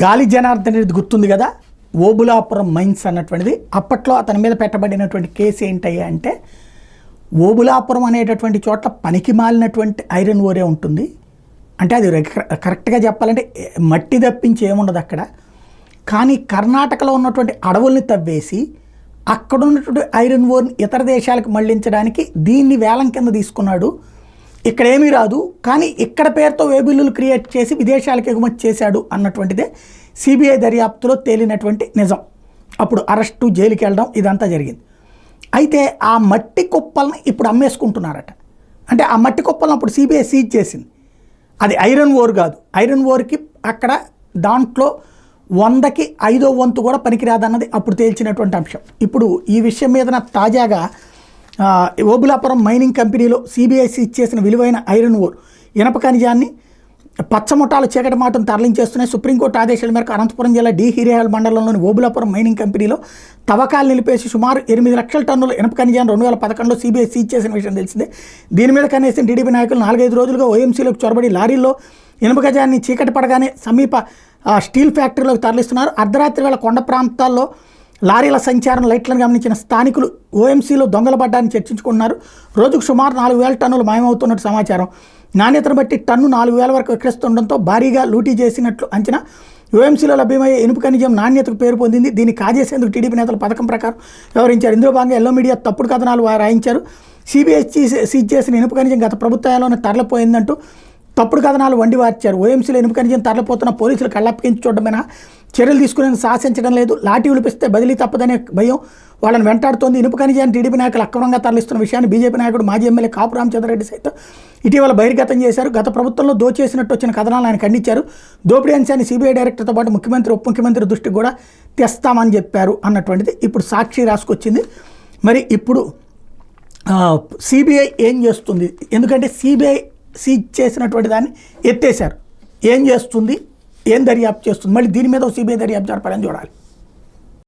గాలి జనార్దన్ రెడ్డి గుర్తుంది కదా, ఓబులాపురం మైన్స్ అన్నటువంటిది. అప్పట్లో అతని మీద పెట్టబడినటువంటి కేసు ఏంటయ్యా అంటే, ఓబులాపురం అనేటటువంటి చోట్ల పనికి మాలినటువంటి ఐరన్ ఓరే ఉంటుంది. అంటే అది కరెక్ట్గా చెప్పాలంటే మట్టి తప్పించి ఏముండదు అక్కడ. కానీ కర్ణాటకలో ఉన్నటువంటి అడవుల్ని తవ్వేసి అక్కడ ఉన్నటువంటి ఐరన్ ఓర్ని ఇతర దేశాలకు మళ్లించడానికి దీన్ని వేలం కింద తీసుకున్నాడు. ఇక్కడ ఏమీ రాదు, కానీ ఇక్కడ పేరుతో వేబిల్లులు క్రియేట్ చేసి విదేశాలకు ఎగుమతి చేశాడు అన్నటువంటిదే సిబిఐ దర్యాప్తులో తేలినటువంటి నిజం. అప్పుడు అరెస్టు, జైలుకి వెళ్ళడం ఇదంతా జరిగింది. అయితే ఆ మట్టి కుప్పలను ఇప్పుడు అమ్మేసుకుంటున్నారట. అంటే ఆ మట్టి కుప్పలను అప్పుడు సిబిఐ సీజ్ చేసింది. అది ఐరన్ ఓర్ కాదు. ఐరన్ ఓర్కి అక్కడ దాంట్లో 100కి 5వ వంతు కూడా పనికిరాదన్నది అప్పుడు తేల్చినటువంటి అంశం. ఇప్పుడు ఈ విషయం మీద తాజాగా ఓబులాపురం మైనింగ్ కంపెనీలో సిబిఐ సీజ్ చేసిన విలువైన ఐరన్ ఓర్ ఇనప ఖనిజాన్ని పచ్చముఠాలు చీకటి మాటను తరలించేస్తున్నాయి. సుప్రీంకోర్టు ఆదేశాల మేరకు అనంతపురం జిల్లా డి హిరేహాల్ మండలంలోని ఓబులాపురం మైనింగ్ కంపెనీలో తవ్వకాలు నిలిపేసి సుమారు 8 లక్షల టన్నుల ఇనప ఖనిజాన్ని 2011లో సిబిఐ సీజ్ చేసిన విషయం తెలిసిందే. దీని మీద కనీసం టీడీపీ నాయకులు 4-5 రోజులుగా ఓఎంసీలోకి చొరబడి లారీల్లో ఇనుప ఖనిజాన్ని చీకటి పడగానే సమీప స్టీల్ ఫ్యాక్టరీలోకి తరలిస్తున్నారు. అర్ధరాత్రి వేళ కొండ ప్రాంతాల్లో లారీల సంచారం లైట్లను గమనించిన స్థానికులు ఓఎంసీలో దొంగల పడ్డాన్ని చర్చించుకుంటున్నారు. రోజుకు సుమారు 4,000 టన్నులు మాయమవుతున్నట్టు సమాచారం. నాణ్యతను బట్టి టన్ను 4,000 వరకు విక్రయిస్తుండడంతో భారీగా లూటీ చేసినట్లు అంచనా. ఓఎంసీలో లభ్యమయ్యే ఇనుప ఖనిజం నాణ్యతకు పేరు పొందింది. దీన్ని కాజేసేందుకు టీడీపీ నేతలు పథకం ప్రకారం వ్యవహరించారు. ఇందులో భాగంగా ఎల్లో మీడియా తప్పుడు కథనాలు రాయించారు. సిబిఐ సీజ్ చేసిన ఇనుప ఖనిజం గత ప్రభుత్వాల్లోనే తరలిపోయిందంటూ తప్పుడు కథనాలు వండివార్చారు. ఓఎంసీలో ఇనుప ఖనిజం తరలిపోతున్న పోలీసులు కళ్ళప్పగించి చూడడమేనా చర్యలు తీసుకునేందుకు సాహసించడం లేదు. లాఠీ ఉలిపిస్తే బదిలీ తప్పదనే భయం వాళ్ళని వెంటాడుతోంది. ఇనుప ఖనిజాన్ని టీడీపీ నాయకులు అక్రమంగా తరలిస్తున్న విషయాన్ని బీజేపీ నాయకుడు మాజీ ఎమ్మెల్యే కాపు రామచంద్రారెడ్డి సైతం ఇటీవల బహిర్గతం చేశారు. గత ప్రభుత్వంలో దోచేసినట్టు వచ్చిన కథనాలను ఆయన ఖండించారు. దోపిడీ అంశాన్ని సిబిఐ డైరెక్టర్తో పాటు ముఖ్యమంత్రి, ఉప ముఖ్యమంత్రి దృష్టికి కూడా తెస్తామని చెప్పారు అన్నటువంటిది ఇప్పుడు సాక్షి రాసుకొచ్చింది. మరి ఇప్పుడు సిబిఐ ఏం చేస్తుంది? ఎందుకంటే సిబిఐ సీజ్ చేసినటువంటి దాన్ని ఎత్తేసారు. ఏం చేస్తుంది, ఏం దర్యాప్తు చేస్తుంది? మళ్ళీ దీని మీద సిబిఐ దర్యాప్తు జరపాలని చూడాలి.